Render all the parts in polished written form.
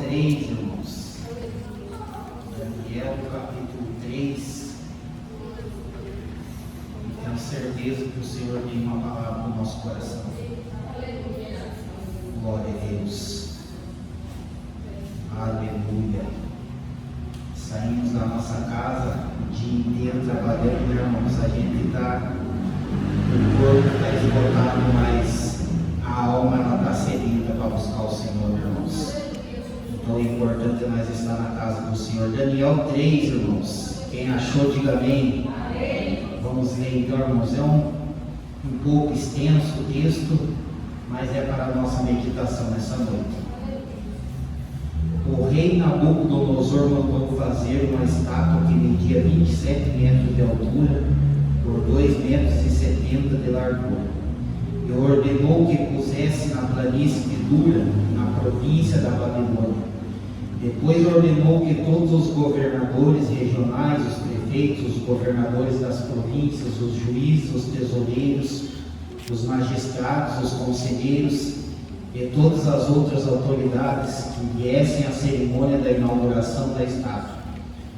3, irmãos. Daniel, capítulo 3. E tenho certeza que o Senhor tem uma palavra no nosso coração. Glória a Deus. Aleluia. Saímos da nossa casa o dia inteiro trabalhando, né, irmãos? A gente está, o corpo está esgotado, mas a alma está sedenta para buscar o Senhor, irmãos. Então é importante nós estar na casa do Senhor. Daniel 3, irmãos. Quem achou, diga amém. Vamos ler então, irmãos. É um pouco extenso o texto, mas é para a nossa meditação nessa noite. O rei Nabucodonosor mandou fazer uma estátua que media 27 metros de altura por 2,70 metros de largura. E ordenou que pusesse na planície de Dura, na província da Babilônia. Depois ordenou que todos os governadores regionais, os prefeitos, os governadores das províncias, os juízes, os tesoureiros, os magistrados, os conselheiros e todas as outras autoridades que viessem à cerimônia da inauguração da estátua.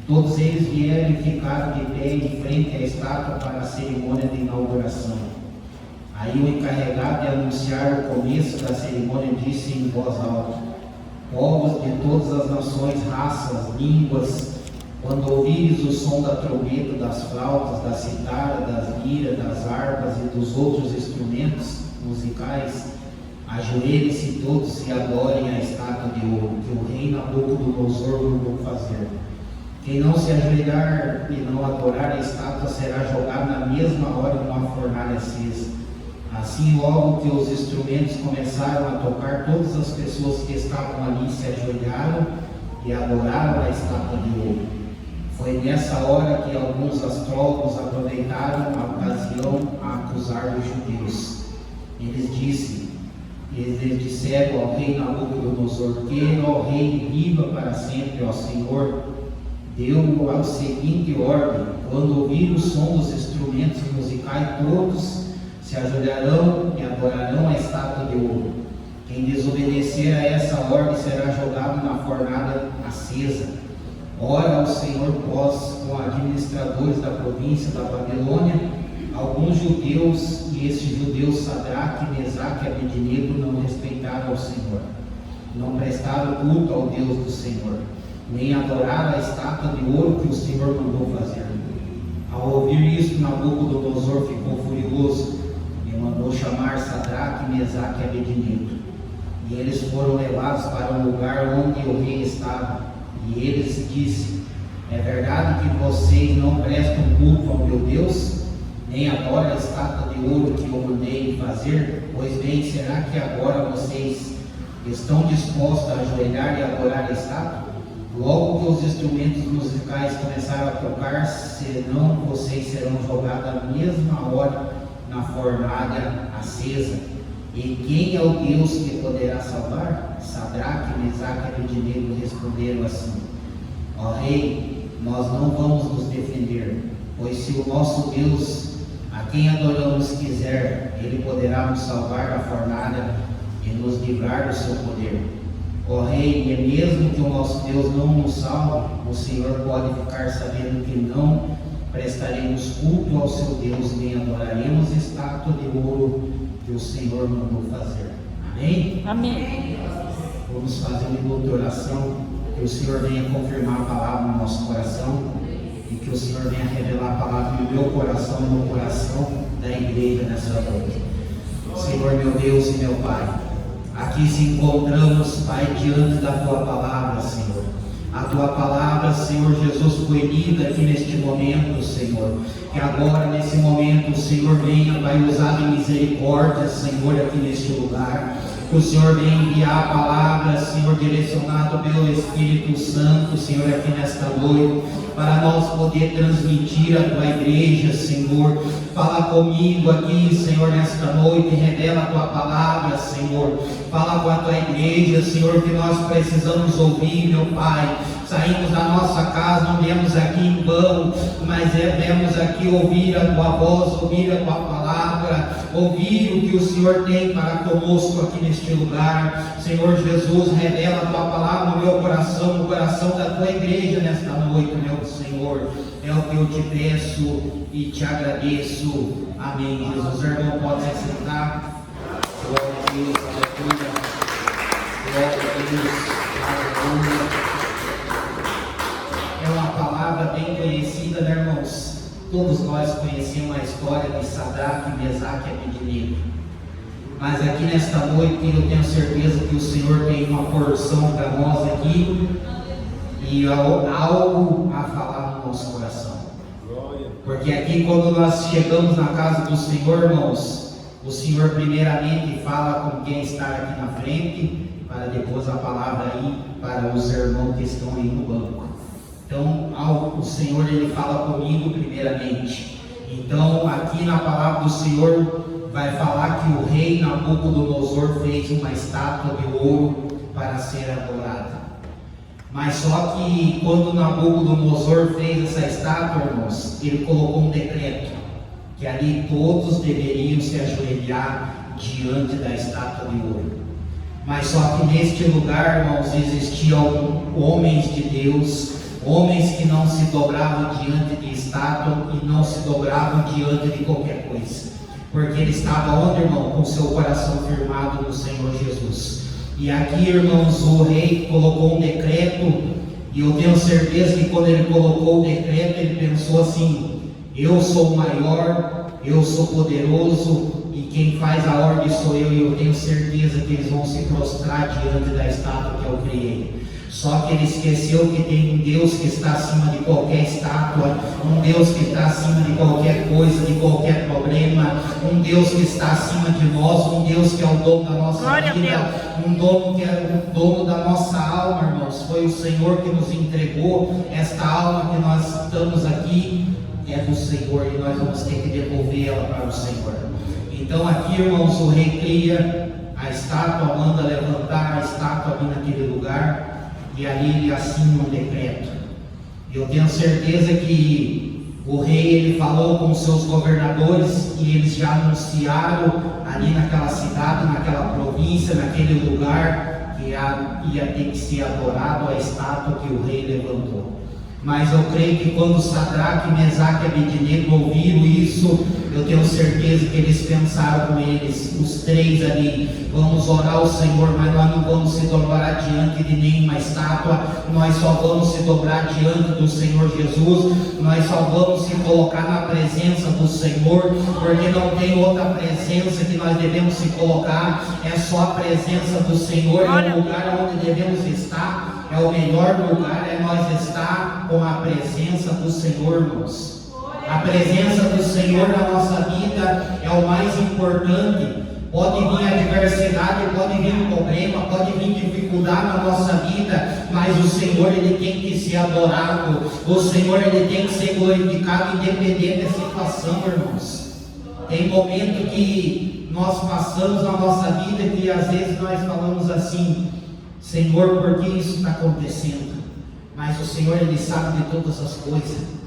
Todos eles vieram e ficaram de pé em frente à estátua para a cerimônia de inauguração. Aí o encarregado de anunciar o começo da cerimônia disse em voz alta: povos de todas as nações, raças, línguas, quando ouvires o som da trombeta, das flautas, da citara, das liras, das harpas e dos outros instrumentos musicais, ajoelhem-se todos e adorem a estátua de ouro que o rei Nabucodonosor mandou fazer. Quem não se ajoelhar e não adorar a estátua será jogado na mesma hora numa fornalha acesa. Assim, logo que os instrumentos começaram a tocar, todas as pessoas que estavam ali se ajoelharam e adoraram a estátua de ouro. Foi nessa hora que alguns astrólogos aproveitaram a ocasião a acusar os judeus. Eles disseram ao rei Nabucodonosor: que, ó rei, viva para sempre, ó Senhor, deu a seguinte ordem: quando ouvir o som dos instrumentos musicais, todos se ajoelharão e adorarão a estátua de ouro. Quem desobedecer a essa ordem será jogado na fornalha acesa. Ora, o Senhor pôs com administradores da província da Babilônia alguns judeus, e esses judeus, Sadraque, Mesaque e Abednego, não respeitaram ao Senhor, não prestaram culto ao Deus do Senhor, nem adoraram a estátua de ouro que o Senhor mandou fazer. Ao ouvir isso, Nabucodonosor ficou furioso e mandou chamar Sadraque, Mesaque e Abednego. E eles foram levados para o lugar onde o rei estava. E eles disse: é verdade que vocês não prestam culto ao meu Deus, nem adoram a estátua de ouro que eu mandei fazer? Pois bem, será que agora vocês estão dispostos a ajoelhar e adorar a estátua? Logo que os instrumentos musicais começaram a tocar, senão vocês serão jogados à mesma hora na fornalha acesa. E quem é o Deus que poderá salvar? Sadraque, Mesaque e Abednego responderam assim: ó rei, nós não vamos nos defender, pois se o nosso Deus, a quem adoramos, quiser, ele poderá nos salvar da fornalha e nos livrar do seu poder. Ó rei, e mesmo que o nosso Deus não nos salve, o Senhor pode ficar sabendo que não prestaremos culto ao seu Deus, nem adoraremos a estátua de ouro que o Senhor mandou fazer. Amém? Amém. Vamos fazer uma minuto de oração, que o Senhor venha confirmar a palavra no nosso coração e que o Senhor venha revelar a palavra no meu coração e no coração da igreja nessa noite. Senhor, meu Deus e meu Pai, aqui se encontramos, Pai, diante da Tua palavra, Senhor. A Tua palavra, Senhor Jesus, foi lida aqui neste momento, Senhor. Que agora, nesse momento, o Senhor venha, Pai, usar de misericórdia, Senhor, aqui neste lugar. Que o Senhor venha enviar a palavra, Senhor, direcionado pelo Espírito Santo, Senhor, aqui nesta noite, para nós poder transmitir a Tua igreja, Senhor. Fala comigo aqui, Senhor, nesta noite, revela a Tua palavra, Senhor. Fala com a Tua igreja, Senhor, que nós precisamos ouvir, meu Pai. saímos da nossa casa, não viemos aqui em vão, mas viemos aqui ouvir a tua voz, ouvir a tua palavra, ouvir o que o Senhor tem para conosco aqui neste lugar. Senhor Jesus, revela a tua palavra no meu coração, no coração da tua igreja nesta noite, meu Senhor. É o que eu te peço e te agradeço. Amém. Jesus, irmão, pode se sentar. Glória a Deus, aleluia. Glória a Deus, aleluia. É uma palavra bem conhecida, né, irmãos? Todos nós conhecemos a história de Sadraque, Mesaque e Abednego. Mas aqui nesta noite eu tenho certeza que o Senhor tem uma porção para nós aqui e algo a falar no nosso coração. Porque aqui, quando nós chegamos na casa do Senhor, irmãos, o Senhor primeiramente fala com quem está aqui na frente, para depois a palavra aí para os irmãos que estão aí no banco. Então, o Senhor, Ele fala comigo primeiramente. Então, aqui na palavra do Senhor, vai falar que o rei Nabucodonosor fez uma estátua de ouro para ser adorada. Mas só que quando Nabucodonosor fez essa estátua, irmãos, ele colocou um decreto, que ali todos deveriam se ajoelhar diante da estátua de ouro. Mas só que neste lugar, irmãos, existiam homens de Deus, homens que não se dobravam diante de estátua e não se dobravam diante de qualquer coisa, porque ele estava onde, irmão? Com seu coração firmado no Senhor Jesus. E aqui, irmãos, o rei colocou um decreto, e eu tenho certeza que quando ele colocou o decreto, ele pensou assim: eu sou o maior, eu sou poderoso, e quem faz a ordem sou eu, e eu tenho certeza que eles vão se prostrar diante da estátua que eu criei. Só que ele esqueceu que tem um Deus que está acima de qualquer estátua, um Deus que está acima de qualquer coisa, de qualquer problema, um Deus que está acima de nós, um Deus que é o dono da nossa vida, um dono que é o dono da nossa alma, irmãos. Foi o Senhor que nos entregou esta alma que nós estamos aqui, é do Senhor, e nós vamos ter que devolver ela para o Senhor. Então aqui, irmãos, o rei cria a estátua, manda levantar a estátua ali naquele lugar, e ali ele assina um decreto. Eu tenho certeza que o rei, ele falou com os seus governadores, e eles já anunciaram ali naquela cidade, naquela província, naquele lugar, que ia ter que ser adorado a estátua que o rei levantou. Mas eu creio que quando Sadraque, Mesaque e Abednego ouviram isso, eu tenho certeza que eles pensaram com eles, os três ali: vamos orar ao Senhor, mas nós não vamos se dobrar diante de nenhuma estátua, nós só vamos se dobrar diante do Senhor Jesus, nós só vamos se colocar na presença do Senhor, porque não tem outra presença que nós devemos se colocar, é só a presença do Senhor, é o lugar onde devemos estar. É o melhor lugar, é nós estar com a presença do Senhor, irmãos. A presença do Senhor na nossa vida é o mais importante. Pode vir adversidade, pode vir problema, pode vir dificuldade na nossa vida, mas o Senhor, Ele tem que ser adorado. O Senhor, Ele tem que ser glorificado, independente da situação, irmãos. Tem momento que nós passamos na nossa vida que às vezes nós falamos assim: Senhor, por que isso está acontecendo? Mas o Senhor, Ele sabe de todas as coisas.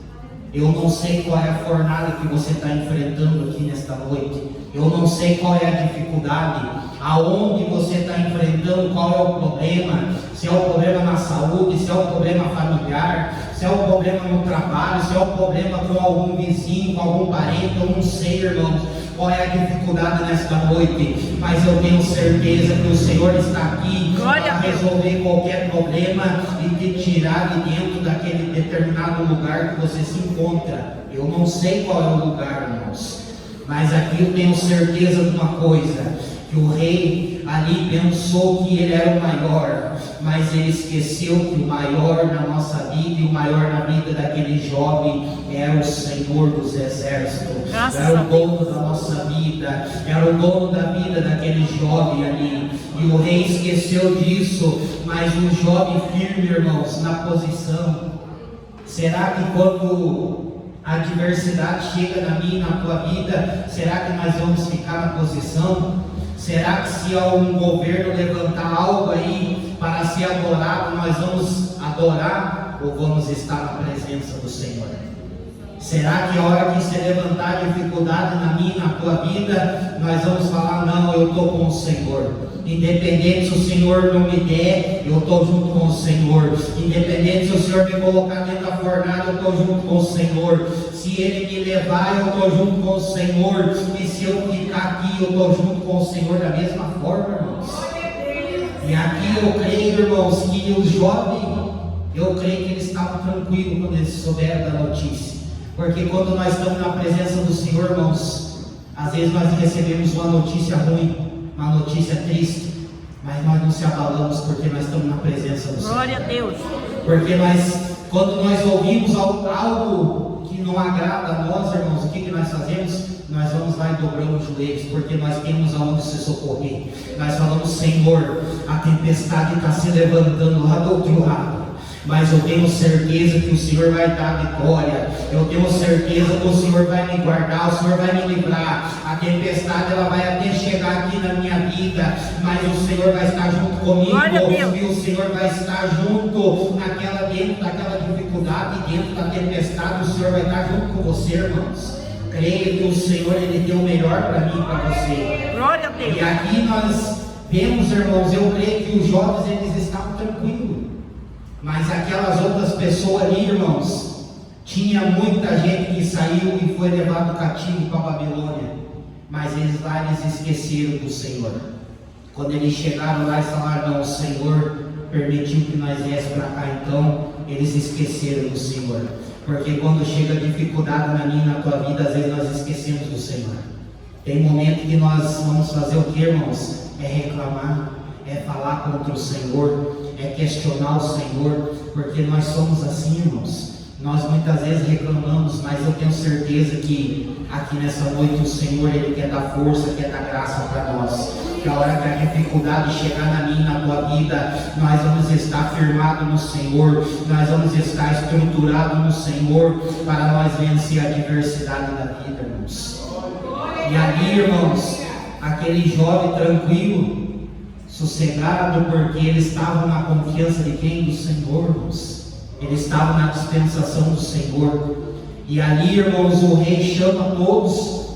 Eu não sei qual é a fornalha que você está enfrentando aqui nesta noite. Eu não sei qual é a dificuldade, aonde você está enfrentando, qual é o problema. Se é o problema na saúde, se é o problema familiar, se é o problema no trabalho, se é o problema com algum vizinho, com algum parente, eu não sei, irmãos, qual é a dificuldade nesta noite, mas eu tenho certeza que o Senhor está aqui para resolver qualquer problema e te tirar de dentro daquele determinado lugar que você se encontra. Eu não sei qual é o lugar, irmãos, mas aqui eu tenho certeza de uma coisa: que o rei ali pensou que ele era o maior, mas ele esqueceu que o maior na nossa vida e o maior na vida daquele jovem era o Senhor dos exércitos, era o dono da nossa vida, era o dono da vida daquele jovem ali, e o rei esqueceu disso, mas o jovem firme, irmãos, na posição. Será que quando a adversidade chega na minha e na tua vida, será que nós vamos ficar na posição? Será que se algum governo levantar algo aí para ser adorado, nós vamos adorar ou vamos estar na presença do Senhor? Será que a hora que se levantar dificuldade na minha e na tua vida, nós vamos falar, não, eu estou com o Senhor. Independente se o Senhor não me der, eu estou junto com o Senhor. Independente se o Senhor me colocar dentro da fornalha, eu estou junto com o Senhor. Se Ele me levar, eu estou junto com o Senhor. E se eu ficar aqui, eu estou junto com o Senhor da mesma forma, irmãos. E aqui eu creio, irmãos, que os jovens, eu creio que eles estavam tranquilos quando eles souberam da notícia. Porque quando nós estamos na presença do Senhor, irmãos, às vezes nós recebemos uma notícia ruim, uma notícia triste, mas nós não se abalamos porque nós estamos na presença do Senhor. Glória a Deus. Porque quando nós ouvimos algo que não agrada a nós, irmãos, o que nós fazemos? Nós vamos lá e dobramos os joelhos, porque nós temos aonde se socorrer. Nós falamos, Senhor, a tempestade está se levantando lá do outro lado, mas eu tenho certeza que o Senhor vai dar vitória. Eu tenho certeza que o Senhor vai me guardar, o Senhor vai me livrar. A tempestade ela vai até chegar aqui na minha vida, mas o Senhor vai estar junto comigo. E o Senhor vai estar junto dentro daquela dificuldade, dentro da tempestade, o Senhor vai estar junto com você, irmãos. Creio que o Senhor Ele tem o melhor para mim e para você. Glória a Deus. E aqui nós vemos, irmãos, eu creio que os jovens eles estavam tranquilos. Mas aquelas outras pessoas ali, irmãos, tinha muita gente que saiu e foi levado cativo para a Babilônia. Mas eles esqueceram do Senhor. Quando eles chegaram lá e falaram, não, o Senhor permitiu que nós viéssemos para cá, então eles esqueceram do Senhor. Porque quando chega dificuldade na minha e na tua vida, às vezes nós esquecemos do Senhor. Tem momento que nós vamos fazer o que, irmãos? É reclamar, é falar contra o Senhor, é questionar o Senhor, porque nós somos assim, irmãos. Nós muitas vezes reclamamos, mas eu tenho certeza que aqui nessa noite o Senhor Ele quer dar força, quer dar graça para nós. Que a hora que a dificuldade chegar na minha e na tua vida, nós vamos estar firmados no Senhor, nós vamos estar estruturados no Senhor, para nós vencer a adversidade da vida, irmãos. E ali, irmãos, aquele jovem tranquilo, sossegado, porque eles estavam na confiança de quem? Do Senhor, irmãos. Eles estavam na dispensação do Senhor. E ali, irmãos, o rei chama todos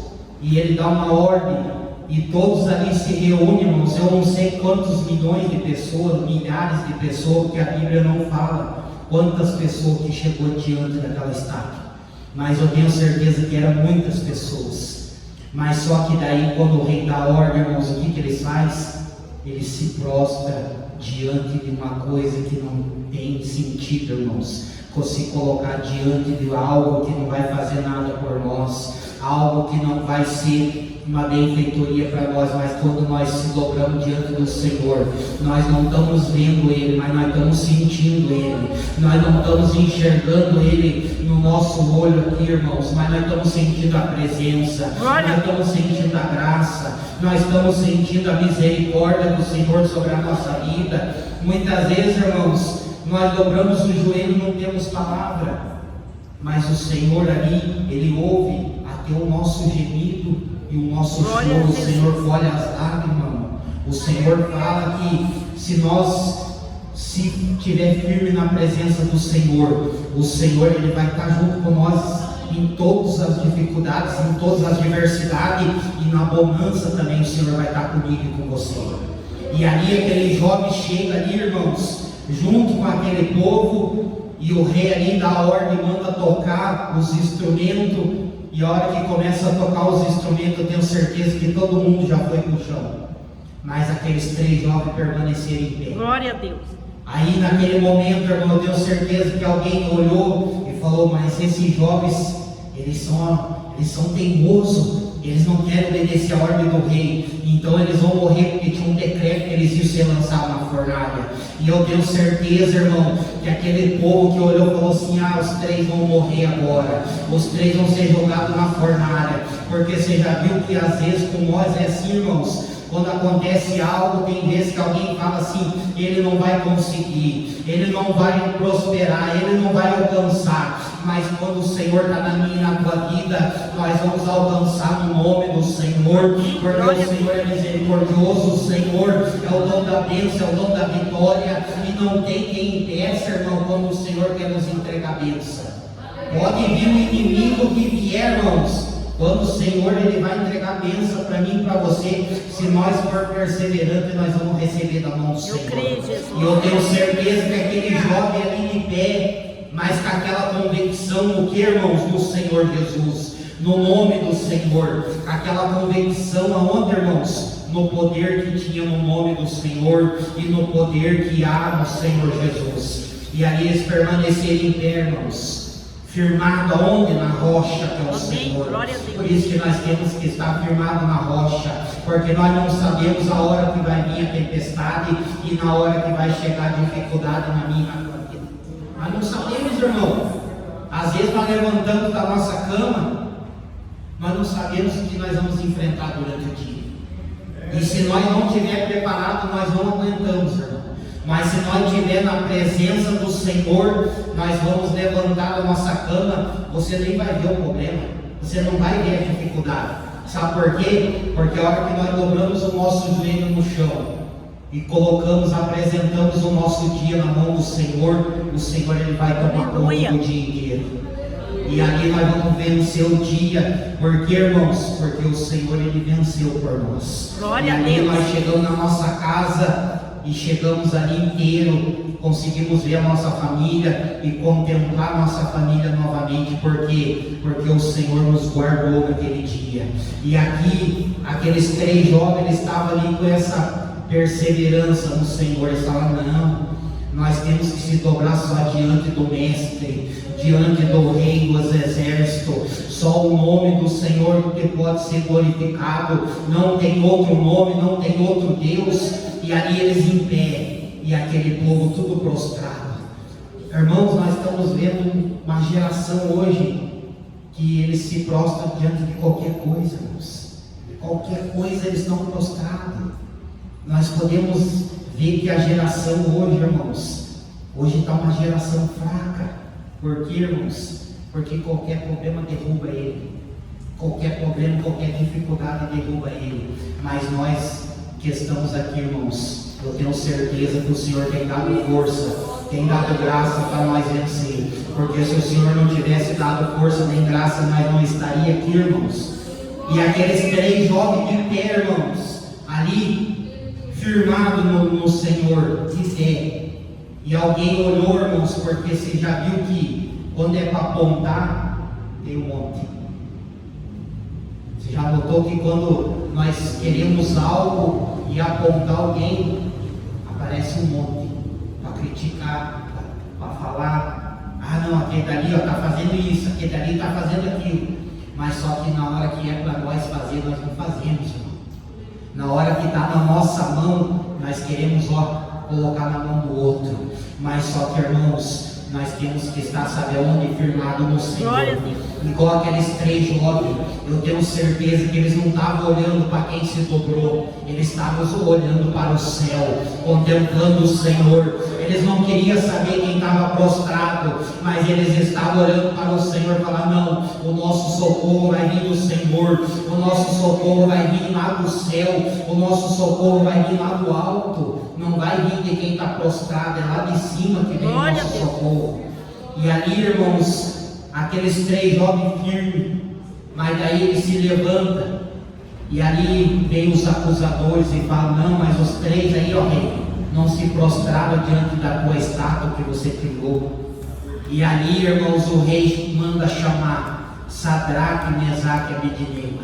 e ele dá uma ordem. E todos ali se reúnem, irmãos. Eu não sei quantos milhões de pessoas, milhares de pessoas, porque a Bíblia não fala quantas pessoas que chegou diante daquela estátua. Mas eu tenho certeza que eram muitas pessoas. Mas só que daí, quando o rei dá ordem, irmãos, o que eles fazem? Ele se prostra diante de uma coisa que não tem sentido, irmãos. Se colocar diante de algo que não vai fazer nada por nós, algo que não vai ser uma benfeitoria para nós, mas quando nós se dobramos diante do Senhor, nós não estamos vendo Ele, mas nós estamos sentindo Ele. Nós não estamos enxergando Ele no nosso olho aqui, irmãos, mas nós estamos sentindo a presença, nós estamos sentindo a graça, nós estamos sentindo a misericórdia do Senhor sobre a nossa vida. Muitas vezes, irmãos, nós dobramos o joelho e não temos palavra, mas o Senhor ali, Ele ouve até o nosso gemido e o nosso choro. O Senhor olha as lágrimas. O Senhor fala que se nós estiver firme na presença do Senhor, o Senhor Ele vai estar junto com nós em todas as dificuldades, em todas as adversidades, e na bonança também o Senhor vai estar comigo e com você. E ali aquele jovem chega ali, irmãos, junto com aquele povo, e o rei ali dá a ordem, manda tocar os instrumentos, e a hora que começa a tocar os instrumentos, eu tenho certeza que todo mundo já foi para o chão, mas aqueles 3 jovens permaneceram em pé. Glória a Deus. Aí naquele momento, irmão, eu tenho certeza que alguém olhou e falou, mas esses jovens, eles são teimosos, eles não querem obedecer a ordem do rei, então eles vão morrer, porque tinha um decreto que eles iam ser lançados na fornalha. E eu tenho certeza, irmão, que aquele povo que olhou falou assim, os 3 vão morrer agora, os 3 vão ser jogados na fornalha, porque você já viu que às vezes com nós é assim, irmãos, Quando acontece algo, tem vezes que alguém fala assim: ele não vai conseguir, ele não vai prosperar, ele não vai alcançar. Mas quando o Senhor está na minha e na tua vida, nós vamos alcançar no nome do Senhor, porque o Senhor é misericordioso, o Senhor é o dono da bênção, é o dono da vitória, e não tem quem impeça, irmão, quando o Senhor quer nos entregar a bênção. Pode vir o inimigo que vier, irmãos, quando o Senhor ele vai entregar a bênção para mim e para você, se nós for perseverantes, nós vamos receber da mão do Senhor. E eu tenho certeza que aquele jovem ali de pé, mas com aquela convicção no que, irmãos? No Senhor Jesus, no nome do Senhor, aquela convicção aonde, irmãos? No poder que tinha no nome do Senhor e no poder que há no Senhor Jesus. E ali eles permaneceram em pé, irmãos, firmado aonde? Na rocha que é o Senhor. Por isso que nós temos que estar firmado na rocha, porque nós não sabemos a hora que vai vir a tempestade e na hora que vai chegar a dificuldade na minha e na tua vida. Nós não sabemos, irmão. Às vezes nós levantamos da nossa cama, nós não sabemos o que nós vamos enfrentar durante o dia. E se nós não estivermos preparados, nós não aguentamos, irmão. Mas se nós estivermos na presença do Senhor, nós vamos levantar da nossa cama, você nem vai ver o problema, você não vai ver a dificuldade. Sabe por quê? Porque a hora que nós dobramos o nosso joelho no chão e colocamos, apresentamos o nosso dia na mão do Senhor, o Senhor ele vai tomar conta do dia inteiro. E ali nós vamos vencer o dia, porque, irmãos, porque o Senhor ele venceu por nós. Glória e ali a Deus. nós chegamos na nossa casa e chegamos ali inteiro, conseguimos ver a nossa família e contemplar a nossa família novamente. Por quê? Porque o Senhor nos guardou naquele dia. E aqui, aqueles 3 jovens estavam ali com essa perseverança no Senhor. Eles falaram: não, nós temos que se dobrar só diante do Mestre, diante do Rei dos Exércitos. Só o nome do Senhor que pode ser glorificado, não tem outro nome, não tem outro Deus. E ali eles em pé, e aquele povo tudo prostrado. Irmãos, nós estamos vendo uma geração hoje que eles se prostram diante de qualquer coisa, irmãos. Qualquer coisa eles estão prostrados. Nós podemos ver que a geração hoje, irmãos, hoje está uma geração fraca. Por quê, irmãos? Porque qualquer problema derruba ele. Qualquer problema, qualquer dificuldade derruba ele. Mas nós que estamos aqui, irmãos, eu tenho certeza que o Senhor tem dado força, tem dado graça para nós vencer. Porque se o Senhor não tivesse dado força nem graça, nós não estaríamos aqui, irmãos. E aqueles 3 jovens de pé, irmãos, ali, firmado no Senhor, de pé. E alguém olhou, irmãos, porque você já viu que quando é para apontar, tem um monte. Você já notou que quando nós queremos algo e apontar alguém, aparece um monte para criticar, para falar: ah não, aquele dali está fazendo isso, aquele dali está fazendo aquilo. Mas só que na hora que é para nós fazer, nós não fazemos, irmão. Na hora que está na nossa mão, nós queremos colocar na mão do outro. Mas só que, irmãos, nós temos que estar, sabe aonde? Firmado no Senhor. Igual aqueles 3 jovens, eu tenho certeza que eles não estavam olhando para quem se dobrou, eles estavam olhando para o céu, contemplando o Senhor. Eles não queriam saber quem estava prostrado, mas eles estavam olhando para o Senhor e falaram: não, o nosso socorro vai vir do Senhor, o nosso socorro vai vir lá do céu, o nosso socorro vai vir lá do alto, não vai vir de quem está prostrado, é lá de cima que vem o nosso socorro. E ali, irmãos, aqueles 3 jovens firmes, mas daí ele se levanta, e ali vem os acusadores e falam: não, mas os 3 aí, ó rei, não se prostraram diante da tua estátua que você criou. E ali, irmãos, o rei manda chamar Sadraque, Mesaque e Abednego.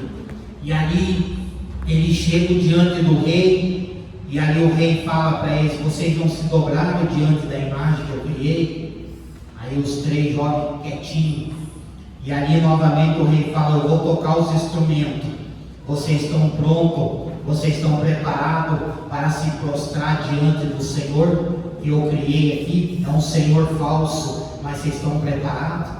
E ali eles chegam diante do rei, e ali o rei fala para eles: vocês não se dobraram diante da imagem que eu criei? Aí os 3 jovens quietinhos. E ali novamente o rei fala: eu vou tocar os instrumentos. Vocês estão prontos? Vocês estão preparados para se prostrar diante do Senhor que eu criei aqui? É um Senhor falso, mas vocês estão preparados?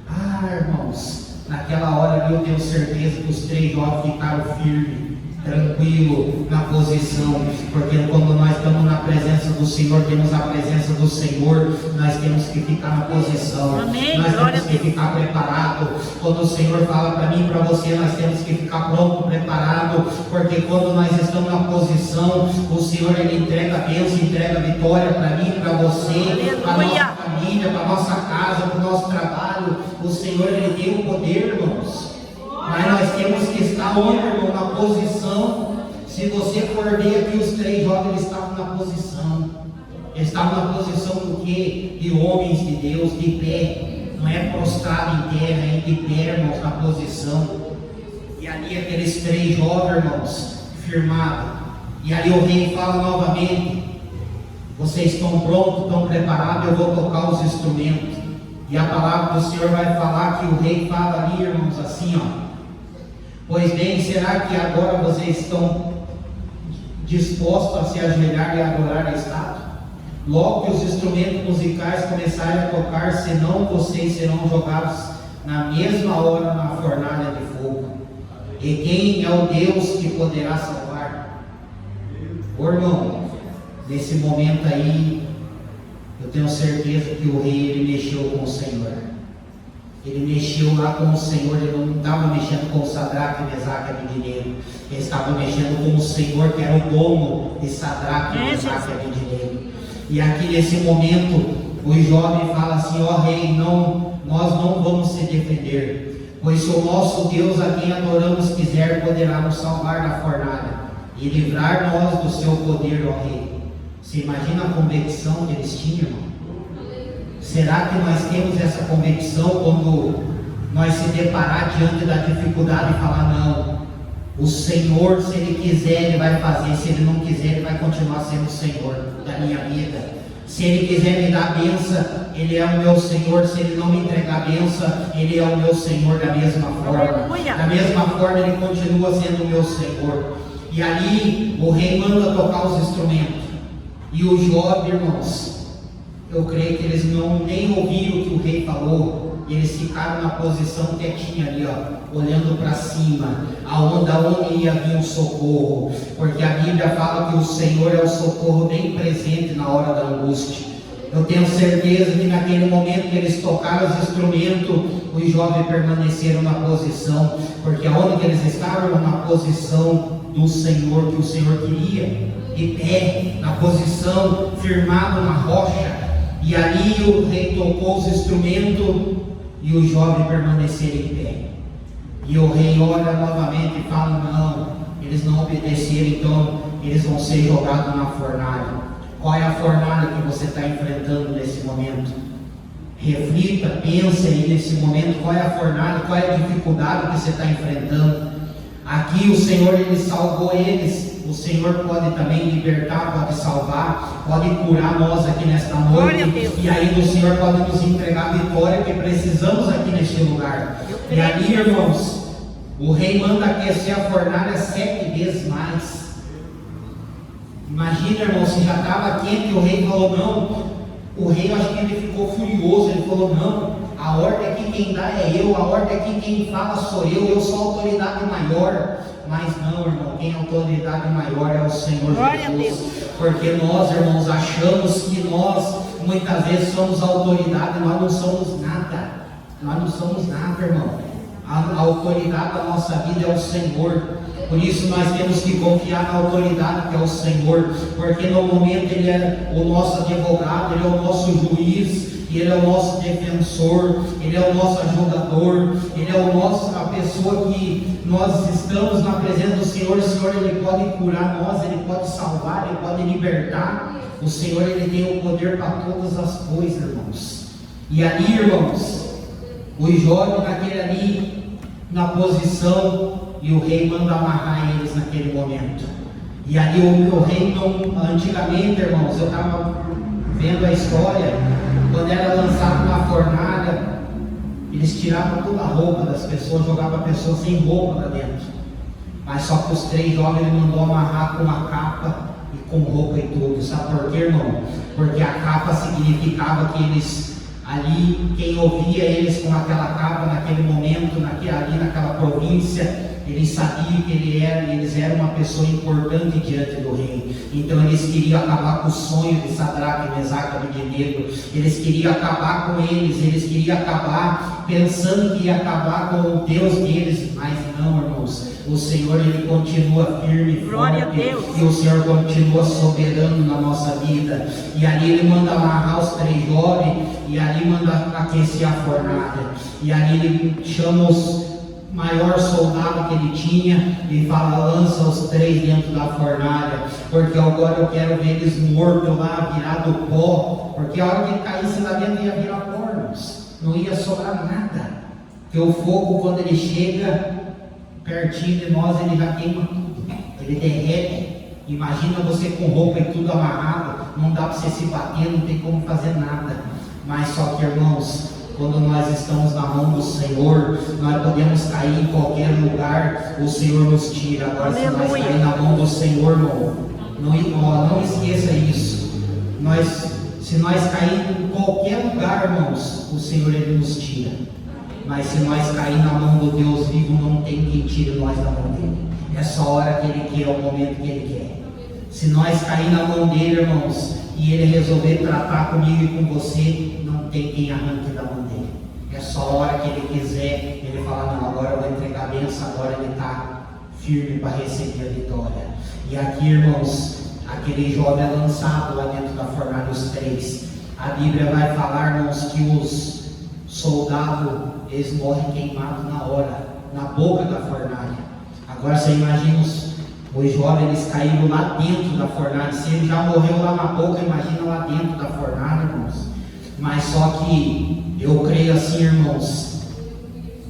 Ah, irmãos, naquela hora ali eu tenho certeza que os 3 jovens ficaram firmes. tranquilo na posição, porque quando nós estamos na presença do Senhor, temos a presença do Senhor, nós temos que ficar na posição. Amém. Nós Glória temos que ficar preparado. Quando o Senhor fala para mim e para você, nós temos que ficar pronto, preparado, porque quando nós estamos na posição, o Senhor ele entrega a bênção, entrega a vitória para mim, para você, para nossa família, para nossa casa, para o nosso trabalho. O Senhor ele tem o poder, irmãos. Mas nós temos que estar onde, irmão? Na posição. Se você for ver aqui, os 3 jovens estavam na posição. Eles estavam na posição do quê? De homens de Deus, de pé. Não é prostrado em terra, é de pé, irmãos, na posição. E ali aqueles 3 jovens, irmãos, firmados. E ali o rei fala novamente: vocês estão prontos, estão preparados, eu vou tocar os instrumentos. E a palavra do Senhor vai falar que o rei fala ali, irmãos, assim, ó: pois bem, será que agora vocês estão dispostos a se ajoelhar e adorar a estátua? Logo que os instrumentos musicais começarem a tocar, senão vocês serão jogados na mesma hora na fornalha de fogo. E quem é o Deus que poderá salvar? Ô irmão, nesse momento aí, eu tenho certeza que o rei ele mexeu com o Senhor. Ele mexeu lá com o Senhor. Ele não estava mexendo com o Sadraque, Mesaque e Abednego. Ele estava mexendo com o Senhor, que era o dono de Sadraque, Mesaque e Abednego. E aqui nesse momento, o jovem fala assim: ó rei, nós não vamos se defender, pois se o nosso Deus a quem adoramos quiser, poderá nos salvar da fornalha e livrar nós do seu poder, ó rei. Você imagina a convicção que eles tinham, irmão? Será que nós temos essa convicção quando nós se deparar diante da dificuldade e falar: não, o Senhor, se Ele quiser, Ele vai fazer, se Ele não quiser, Ele vai continuar sendo o Senhor da minha vida. Se Ele quiser me dar a bênção, Ele é o meu Senhor. Se Ele não me entregar a bênção, Ele é o meu Senhor da mesma forma. Da mesma forma, Ele continua sendo o meu Senhor. E ali o rei manda tocar os instrumentos. E o jovem, irmãos, eu creio que eles nem ouviram o que o rei falou. E eles ficaram na posição quietinha ali, ó, olhando para cima, aonde ia vir o socorro, porque a Bíblia fala que o Senhor é o socorro bem presente na hora da angústia. Eu tenho certeza que naquele momento que eles tocaram os instrumentos, os jovens permaneceram na posição, porque aonde que eles estavam? Na posição do Senhor, que o Senhor queria, de pé, na posição, firmado na rocha. E ali o rei tocou os instrumentos e os jovens permaneceram em pé. E o rei olha novamente e fala: não, eles não obedeceram, então eles vão ser jogados na fornalha. Qual é a fornalha que você está enfrentando nesse momento? Reflita, pense aí nesse momento, qual é a fornalha, qual é a dificuldade que você está enfrentando. Aqui o Senhor, Ele salvou eles. O Senhor pode também libertar, pode salvar, pode curar nós aqui nesta noite. E aí o Senhor pode nos entregar a vitória que precisamos aqui neste lugar. E ali, irmãos, o rei manda aquecer a fornalha 7 vezes mais. Imagina, irmão, se já estava quente, o rei falou: não. O rei, acho que ele ficou furioso. Ele falou: não, a ordem aqui quem dá é eu, a ordem aqui quem fala sou eu sou a autoridade maior. Mas não, irmão, quem é a autoridade maior é o Senhor Jesus. Porque nós, irmãos, achamos que nós muitas vezes somos a autoridade. Nós não somos nada. Nós não somos nada, irmão. A autoridade da nossa vida é o Senhor. Por isso nós temos que confiar na autoridade que é o Senhor, porque no momento Ele é o nosso advogado, Ele é o nosso juiz, Ele é o nosso defensor, Ele é o nosso ajudador, Ele é a pessoa que nós estamos na presença do Senhor. O Senhor, Ele pode curar nós, Ele pode salvar, Ele pode libertar. O Senhor, Ele tem o poder para todas as coisas, irmãos. E ali, irmãos, os jovens naquele ali, na posição, e o rei manda amarrar eles naquele momento. E ali o rei não, antigamente, irmãos, eu estava vendo a história, quando era lançado na fornalha, eles tiravam toda a roupa das pessoas, jogavam a pessoa sem roupa lá dentro. Mas só que os 3 jovens ele mandou amarrar com a capa e com roupa e tudo. Sabe por quê, irmão? Porque a capa significava que eles ali, quem ouvia eles com aquela capa naquele momento, ali naquela província, Eles sabiam que eles eram uma pessoa importante diante do rei. Então eles queriam acabar com o sonho de Sadraque, Mesaque e Abednego. Eles queriam acabar com eles queriam acabar pensando que ia acabar com o Deus deles, mas não, irmãos. O Senhor, Ele continua firme e forte, e o Senhor continua soberano na nossa vida. E ali Ele manda amarrar os 3 jovens, e ali manda aquecer a fornalha, e ali Ele chama os maior soldado que ele tinha e fala: lança os 3 dentro da fornalha, porque agora eu quero ver eles mortos lá, virado pó, porque a hora que caísse lá dentro ia virar pó, irmãos, não ia sobrar nada, porque o fogo, quando ele chega pertinho de nós, ele já queima tudo, ele derrete. Imagina você com roupa e tudo amarrado, não dá para você se bater, não tem como fazer nada. Mas só que, irmãos, quando nós estamos na mão do Senhor, nós podemos cair em qualquer lugar, o Senhor nos tira. Agora, se nós cair na mão do Senhor, irmão, não esqueça isso. Se nós cair em qualquer lugar, irmãos, o Senhor, Ele nos tira. Mas se nós cair na mão do Deus vivo, não tem quem tire nós da mão dele. É só a hora que Ele quer, é o momento que Ele quer. Se nós cair na mão dele, irmãos, e Ele resolver tratar comigo e com você, não tem quem arranque da mão dele. É só a hora que Ele quiser, Ele fala: não, agora eu vou entregar a bênção, agora Ele está firme para receber a vitória. E aqui, irmãos, aquele jovem é lançado lá dentro da fornalha, os 3. A Bíblia vai falar, irmãos, que os soldados, eles morrem queimados na hora, na boca da fornalha. Agora você imagina os jovens, eles caíram lá dentro da fornalha. Se ele já morreu lá na boca, imagina lá dentro da fornalha, irmãos. Mas só que eu creio assim, irmãos,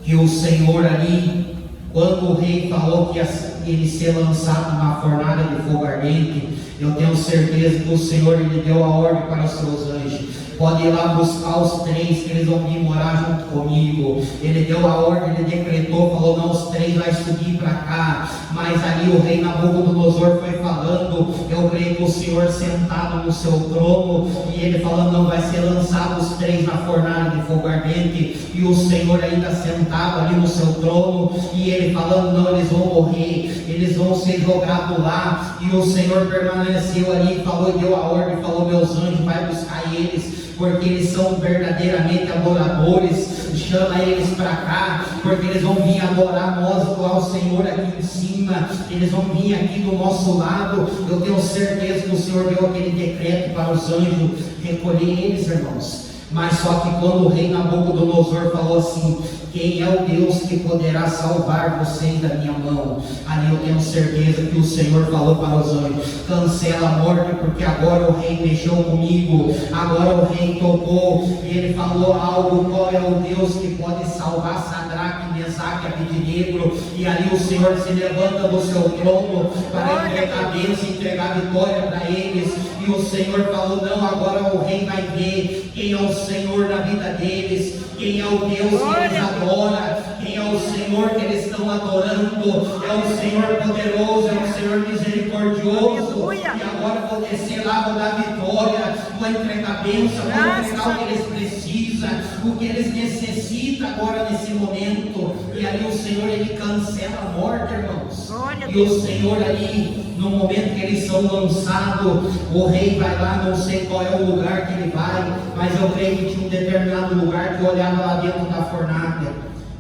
que o Senhor ali, quando o rei falou que ele ser lançado na fornalha de fogo ardente, eu tenho certeza que o Senhor, Ele deu a ordem para os seus anjos: pode ir lá buscar os 3, que eles vão vir morar junto comigo. Ele deu a ordem, ele decretou, falou: não, os 3 vai subir para cá. Mas ali o rei Nabucodonosor foi falando, eu creio que o Senhor sentado no seu trono, e ele falando: não, vai ser lançado os 3 na fornalha de fogo ardente, e o Senhor ainda sentado ali no seu trono, e ele falando: não, eles vão morrer, eles vão ser jogados lá. E o Senhor permaneceu ali, falou e deu a ordem, falou: meus anjos, vai buscar eles, porque eles são verdadeiramente adoradores. Chama eles para cá, porque eles vão vir adorar nós ao Senhor aqui em cima, eles vão vir aqui do nosso lado. Eu tenho certeza que o Senhor deu aquele decreto para os anjos recolher eles, irmãos. Mas só que quando o rei Nabucodonosor falou assim: quem é o Deus que poderá salvar vocês da minha mão? Ali eu tenho certeza que o Senhor falou para os anjos: cancela a morte, porque agora o rei mexeu comigo, agora o rei tocou, e ele falou algo: qual é o Deus que pode salvar Sadraque, Mesaque e Abednego? E ali o Senhor se levanta do seu trono para entregar a bênção, entregar a vitória para eles. E o Senhor falou: não, agora o rei vai ver quem é o Senhor na vida deles, quem é o Deus que eles adoram, quem é o Senhor que eles estão adorando. É o Senhor poderoso, é o Senhor misericordioso. E agora vou descer lá, vou dar vitória, vou entregar bênção, vou entregar o que eles precisam, o que eles necessitam agora nesse momento. E ali o Senhor, Ele cancela a morte, irmãos. E o Senhor ali, no momento que eles são lançados, o rei vai lá, não sei qual é o lugar que ele vai, mas eu creio que tinha um determinado lugar que olhava lá dentro da fornalha.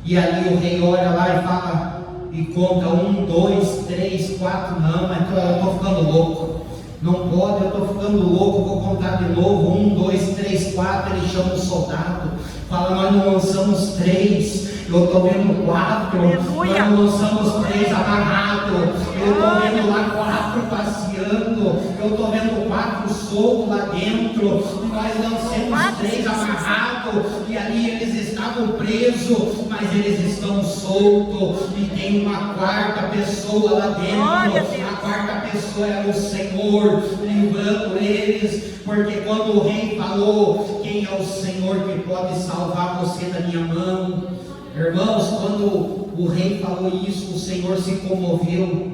E ali o rei olha lá e fala, e conta 1, 2, 3, 4, não, mas eu estou ficando louco. Não pode, eu estou ficando louco, vou contar de novo. 1, 2, 3, 4, ele chama o soldado, fala: nós não lançamos 3, eu estou vendo 4, nós não lançamos 3 amarrados, eu estou vendo lá 4 passeando, eu estou vendo 4 soltos lá dentro, nós lancemos 3 amarrados, e ali eles estavam presos, mas eles estão soltos, e tem uma 4ª pessoa lá dentro. A 4ª pessoa é o Senhor livrando eles, porque quando o rei falou: quem é o Senhor que pode salvar você da minha mão? Irmãos, quando o rei falou isso, o Senhor se comoveu.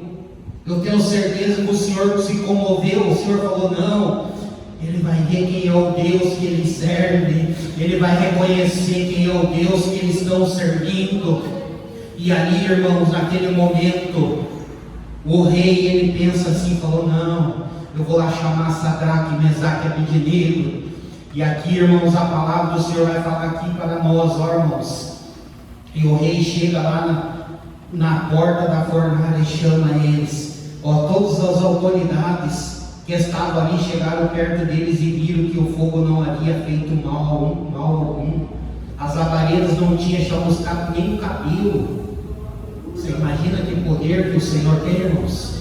Eu tenho certeza que o Senhor se comoveu. O Senhor falou: não, ele vai ver quem é o Deus que ele serve, ele vai reconhecer quem é o Deus que eles estão servindo. E ali, irmãos, naquele momento, o rei, ele pensa assim, falou, não, eu vou lá chamar Sadraque, Mesaque e Abednego. E aqui, irmãos, a palavra do Senhor vai falar aqui para nós, ó, irmãos. E o rei chega lá na porta da fornalha e chama eles. Ó, todas as autoridades que estavam ali chegaram perto deles e viram que o fogo não havia feito mal algum. As labaredas não tinham chamuscado nem o cabelo. Você imagina que poder que o Senhor tem, irmãos?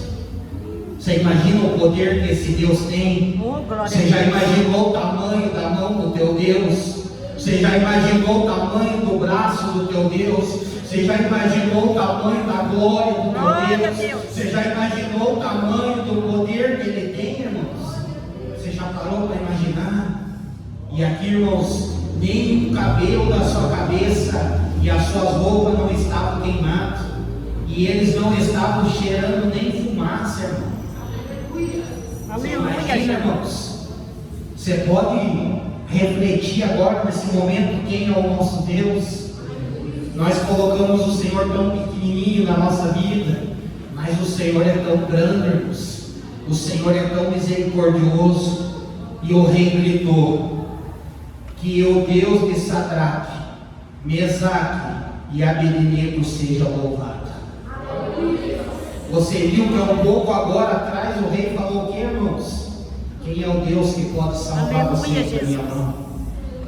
Você imagina o poder que esse Deus tem? Você já imaginou o tamanho da mão do teu Deus? Você já imaginou o tamanho do braço do teu Deus? Você já imaginou o tamanho da glória do teu Deus? Você já imaginou o tamanho do poder que Ele tem, irmãos? Você já parou para imaginar? E aqui, irmãos, nem o cabelo da sua cabeça e as suas roupas não estavam queimados. E eles não estavam cheirando nem fumaça, irmão. Você imagina, irmãos? Você pode refletir agora nesse momento quem é o nosso Deus. Nós colocamos o Senhor tão pequenininho na nossa vida, mas o Senhor é tão grande, irmãos. O Senhor é tão misericordioso. E o rei gritou: que o Deus de Sadraque, Mesaque e Abednego seja louvado. Você viu que um pouco agora atrás o rei falou o que, irmãos? Quem é o Deus que pode salvar você da minha mão?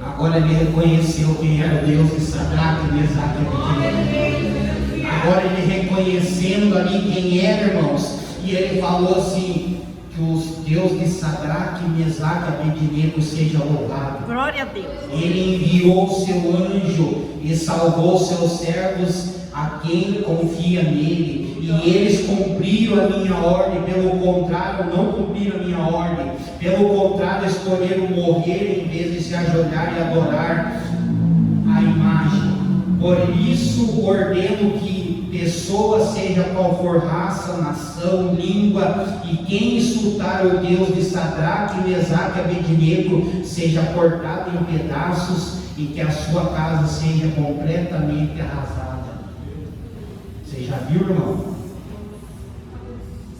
Agora ele reconheceu quem era o Deus de Sadraque, Mesaque e Abednego. Agora ele reconhecendo ali quem era, irmãos, e ele falou assim: que o Deus de Sadraque, Mesaque e Abednego seja louvado. Glória a Deus. Ele enviou o seu anjo e salvou seus servos, a quem confia nele. E eles cumpriram a minha ordem. Pelo contrário, não cumpriram a minha ordem. Pelo contrário, escolheram morrer em vez de se ajoelhar e adorar a imagem. Por isso ordeno que pessoa, seja qual for raça, nação, língua, e quem insultar o Deus de Sadraque, Mesaque e Abednego seja cortado em pedaços, e que a sua casa seja completamente arrasada. Você já viu, irmão?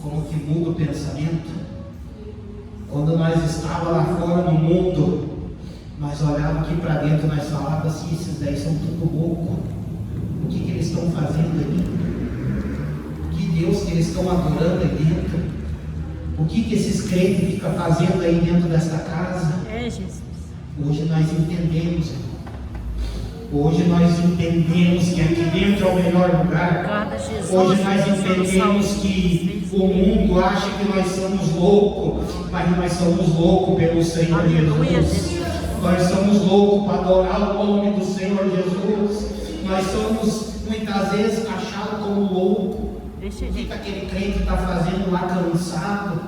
Como que muda o pensamento? Quando nós estávamos lá fora no mundo, nós olhávamos aqui para dentro, nós falávamos assim: esses daí são tudo louco. O que eles estão fazendo ali? Que Deus que eles estão adorando aí dentro? O que esses crentes ficam fazendo aí dentro dessa casa? É, Jesus. Hoje nós entendemos, irmão. Hoje nós entendemos que aqui dentro é o melhor lugar. Hoje nós entendemos que o mundo acha que nós somos loucos, mas nós somos loucos pelo Senhor Jesus. Nós somos loucos para adorar o nome do Senhor Jesus. Nós somos muitas vezes taxados como louco. O que aquele crente está fazendo lá cansado?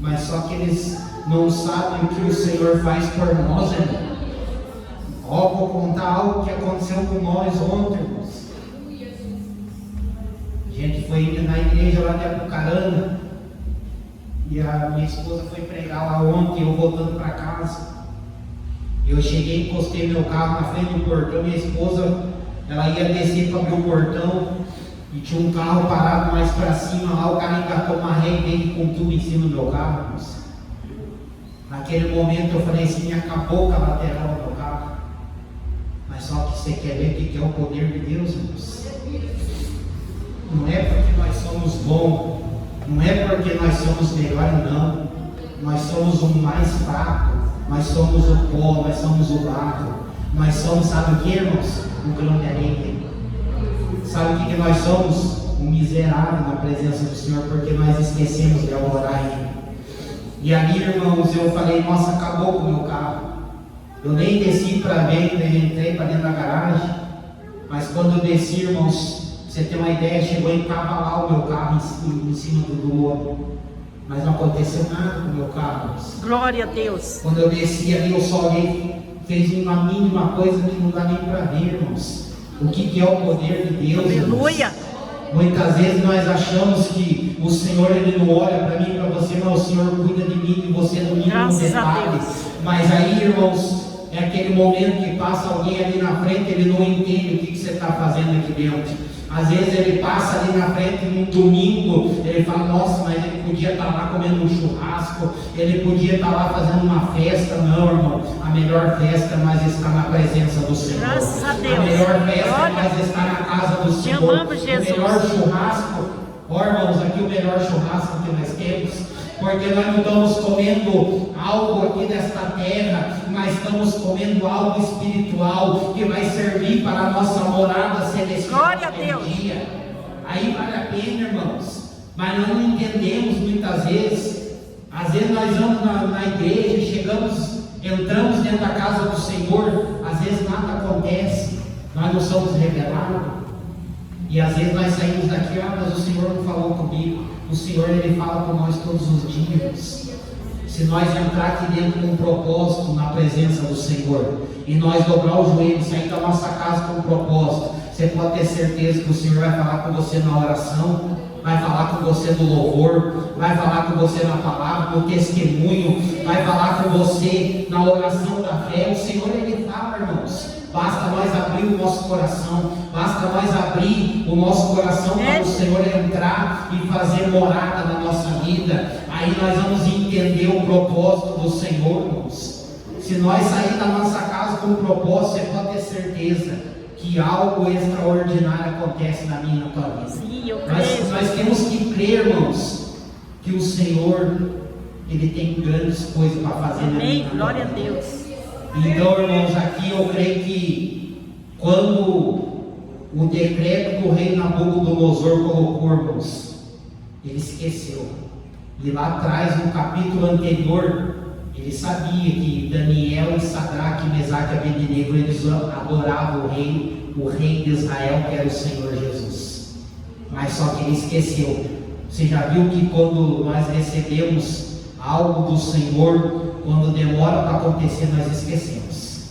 Mas só que eles não sabem o que o Senhor faz por nós, irmão. Ó, vou contar algo que aconteceu com nós ontem, irmãos. A gente foi na igreja lá de Apucarana, e a minha esposa foi pregar lá ontem, eu voltando para casa. Eu cheguei, encostei meu carro na frente do portão, minha esposa, ela ia descer para abrir o portão, e tinha um carro parado mais para cima lá, o cara engatou uma ré dele com tudo em cima do meu carro, irmãos. Naquele momento eu falei assim: me acabou com a lateral do meu carro. Mas só que você quer ver o que é o poder de Deus, irmãos? Não é porque nós somos bons, não é porque nós somos melhores, não. Nós somos o mais fraco, nós somos o pó, nós somos o barro. Nós somos, sabe o que, irmãos? Um grão de areia. Sabe o que nós somos? Um miserável na presença do Senhor, porque nós esquecemos de adorar Ele. E ali, irmãos, eu falei: nossa, acabou com o meu carro. Eu nem desci para ver, nem entrei para dentro da garagem. Mas quando eu desci, irmãos, você tem uma ideia, chegou a encavalar o meu carro em cima do outro. Mas não aconteceu nada com o meu carro, irmãos. Glória a Deus. Quando eu desci ali, eu só olhei, fez uma mínima coisa que não dá nem para ver, irmãos. O que é o poder de Deus, aleluia. Irmãos? Muitas vezes nós achamos que o Senhor, Ele não olha para mim e para você, mas o Senhor cuida de mim e você no mínimo detalhe. Mas aí, irmãos, é aquele momento que passa alguém ali na frente, ele não entende o que você está fazendo aqui dentro. Às vezes ele passa ali na frente num domingo, ele fala, nossa, mas ele podia estar lá comendo um churrasco, ele podia estar lá fazendo uma festa. Não, irmão, a melhor festa é nós estar na presença do Senhor. Graças a Deus. A melhor festa é nós estar na casa do Senhor. Amamos Jesus. O melhor churrasco, ó irmãos, aqui o melhor churrasco que nós temos, porque nós não estamos comendo algo aqui desta terra, mas estamos comendo algo espiritual que vai servir para a nossa morada celestial. Glória a Deus. Dia. Aí vale a pena, irmãos, mas nós não entendemos muitas vezes. Às vezes nós vamos na igreja, entramos dentro da casa do Senhor, às vezes nada acontece, nós não somos revelados, e às vezes nós saímos daqui, mas o Senhor não falou comigo. O Senhor, Ele fala com nós todos os dias. Se nós entrar aqui dentro com um propósito na presença do Senhor, e nós dobrar o joelho e sair da nossa casa com um propósito, você pode ter certeza que o Senhor vai falar com você na oração, vai falar com você no louvor, vai falar com você na palavra, no testemunho, vai falar com você na oração da fé. O Senhor, Ele fala, irmãos. Basta nós abrir o nosso coração, basta nós abrir o nosso coração para o Senhor entrar e fazer morada na nossa vida. Aí nós vamos entender o propósito do Senhor, irmãos. Se nós sair da nossa casa com um propósito, você pode ter certeza que algo extraordinário acontece na minha e na tua vida. Sim, eu creio. Nós temos que crer, irmãos, que o Senhor, Ele tem grandes coisas para fazer na minha. Glória a Deus. Então, irmãos, aqui eu creio que quando o decreto do rei Nabucodonosor colocou, irmãos, ele esqueceu. E lá atrás, no capítulo anterior, ele sabia que Daniel e Sadraque, Mesaque e Abednego, eles adoravam o rei de Israel, que era o Senhor Jesus. Mas só que ele esqueceu. Você já viu que quando nós recebemos algo do Senhor, quando demora para acontecer, nós esquecemos.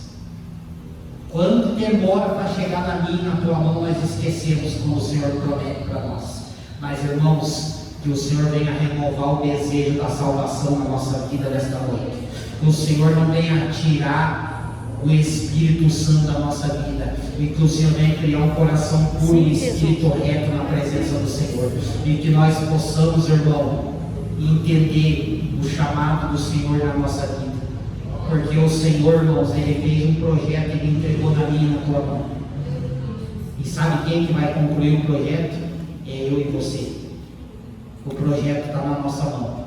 Quando demora para chegar na minha e na tua mão, nós esquecemos como o Senhor promete para nós. Mas, irmãos, que o Senhor venha renovar o desejo da salvação na nossa vida nesta noite. Que o Senhor não venha tirar o Espírito Santo da nossa vida. E que o Senhor venha criar um coração puro e espírito reto na presença do Senhor. E que nós possamos, irmão, entender o chamado do Senhor na nossa vida. Porque o Senhor, irmãos, Ele fez um projeto e Ele entregou na minha e na tua mão. E sabe quem que vai concluir o projeto? É eu e você. O projeto está na nossa mão.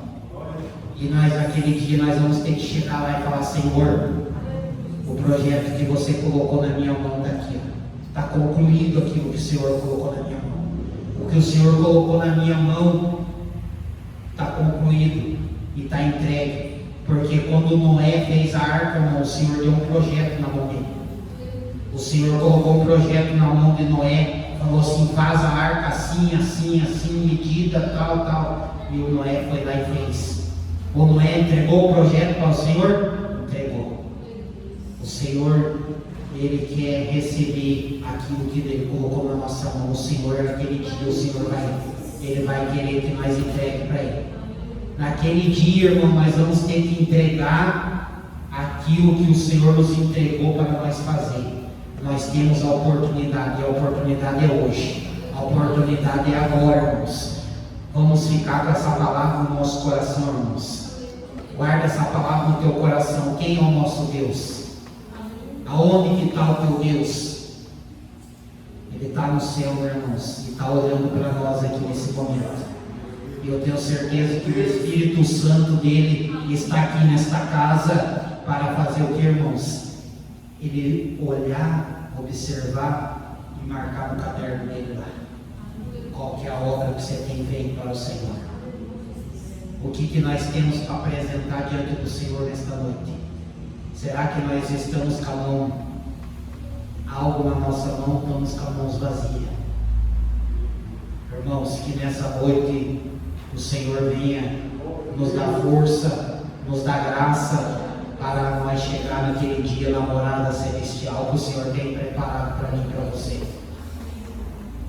E nós, naquele dia, nós vamos ter que chegar lá e falar: Senhor, o projeto que você colocou na minha mão está aqui. Está concluído aquilo que o Senhor colocou na minha mão. O que o Senhor colocou na minha mão está concluído e está entregue. Porque quando Noé fez a arca, irmão, o Senhor deu um projeto na mão dele. O Senhor colocou um projeto na mão de Noé. Falou assim: faz a arca assim, assim, assim, medida, tal, tal. E o Noé foi lá e fez. O Noé entregou o projeto para o Senhor? Entregou. O Senhor, Ele quer receber aquilo que Ele colocou na nossa mão. O Senhor, naquele dia, o Senhor Ele vai querer que nós entregue para Ele. Naquele dia, irmão, nós vamos ter que entregar aquilo que o Senhor nos entregou para nós fazer. Nós temos a oportunidade, e a oportunidade é hoje. A oportunidade é agora, irmãos. Vamos ficar com essa palavra no nosso coração, irmãos. Guarda essa palavra no teu coração. Quem é o nosso Deus? Aonde que está o teu Deus? Ele está no céu, irmãos, e está olhando para nós aqui nesse momento. E eu tenho certeza que o Espírito Santo dele está aqui nesta casa para fazer o que, irmãos? Ele olhar, observar e marcar no caderno dele lá. Qual que é a obra que você tem feito para o Senhor? O que nós temos para apresentar diante do Senhor nesta noite? Será que nós estamos com a mão, algo na nossa mão, estamos com as mãos vazias? Irmãos, que nessa noite o Senhor venha nos dar força, nos dar graça, para nós chegar naquele dia na morada celestial que o Senhor tem preparado para mim e para você.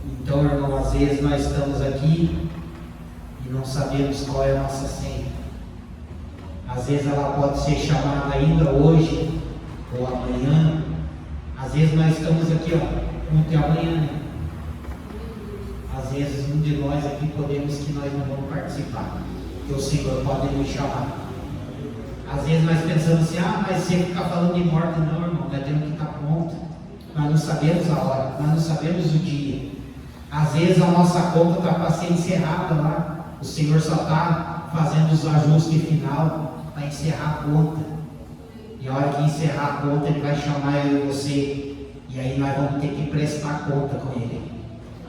Então, irmão, às vezes nós estamos aqui e não sabemos qual é a nossa senha. Às vezes ela pode ser chamada ainda hoje, ou amanhã. Às vezes nós estamos aqui, ontem e amanhã, né? Às vezes um de nós aqui podemos que nós não vamos participar, porque o Senhor pode nos chamar. Às vezes nós pensamos assim, mas você fica falando de morte, não, irmão, nós temos que estar pronto. Nós não sabemos a hora, nós não sabemos o dia. Às vezes a nossa conta está para ser encerrada lá, o Senhor só está fazendo os ajustes final para encerrar a conta. E a hora que encerrar a conta, Ele vai chamar eu e você, e aí nós vamos ter que prestar conta com Ele.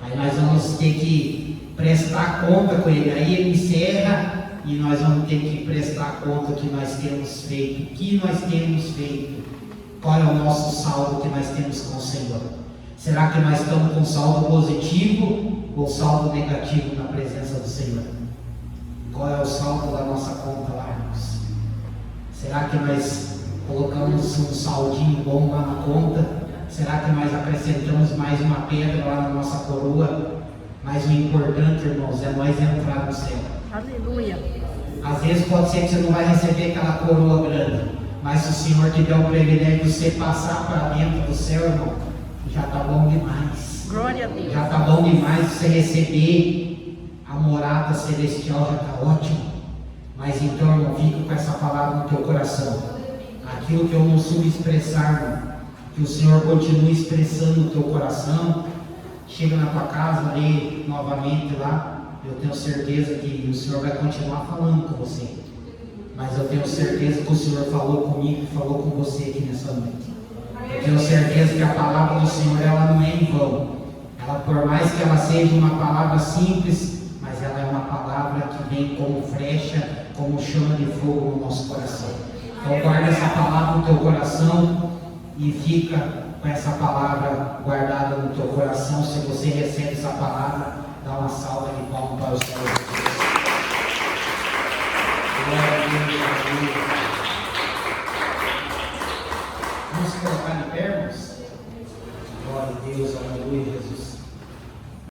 Aí nós vamos ter que prestar conta com Ele. Aí Ele encerra e nós vamos ter que prestar conta que nós temos feito. O que nós temos feito? Qual é o nosso saldo que nós temos com o Senhor? Será que nós estamos com saldo positivo ou saldo negativo na presença do Senhor? Qual é o saldo da nossa conta lá, irmãos? Será que nós colocamos um saldinho bom lá na conta? Será que nós acrescentamos mais uma pedra lá na nossa coroa? Mas o importante, irmãos, é nós entrar no céu. Aleluia. Às vezes pode ser que você não vai receber aquela coroa grande, mas se o Senhor te der o privilégio de você passar para dentro do céu, irmão, já está bom demais. Glória a Deus. Já está bom demais você receber a morada celestial, já está ótimo. Mas então, irmão, fica com essa palavra no teu coração. Aquilo que eu não soube expressar, irmão, que o Senhor continue expressando no teu coração. Chega na tua casa, lê novamente lá. Eu tenho certeza que o Senhor vai continuar falando com você. Mas eu tenho certeza que o Senhor falou comigo e falou com você aqui nessa noite. Eu tenho certeza que a palavra do Senhor, ela não é em vão. Ela, por mais que ela seja uma palavra simples, mas ela é uma palavra que vem como flecha, como chama de fogo no nosso coração. Então guarda essa palavra no teu coração e fica com essa palavra guardada no teu coração. Se você recebe essa palavra, dá uma salva de palmas para o Senhor.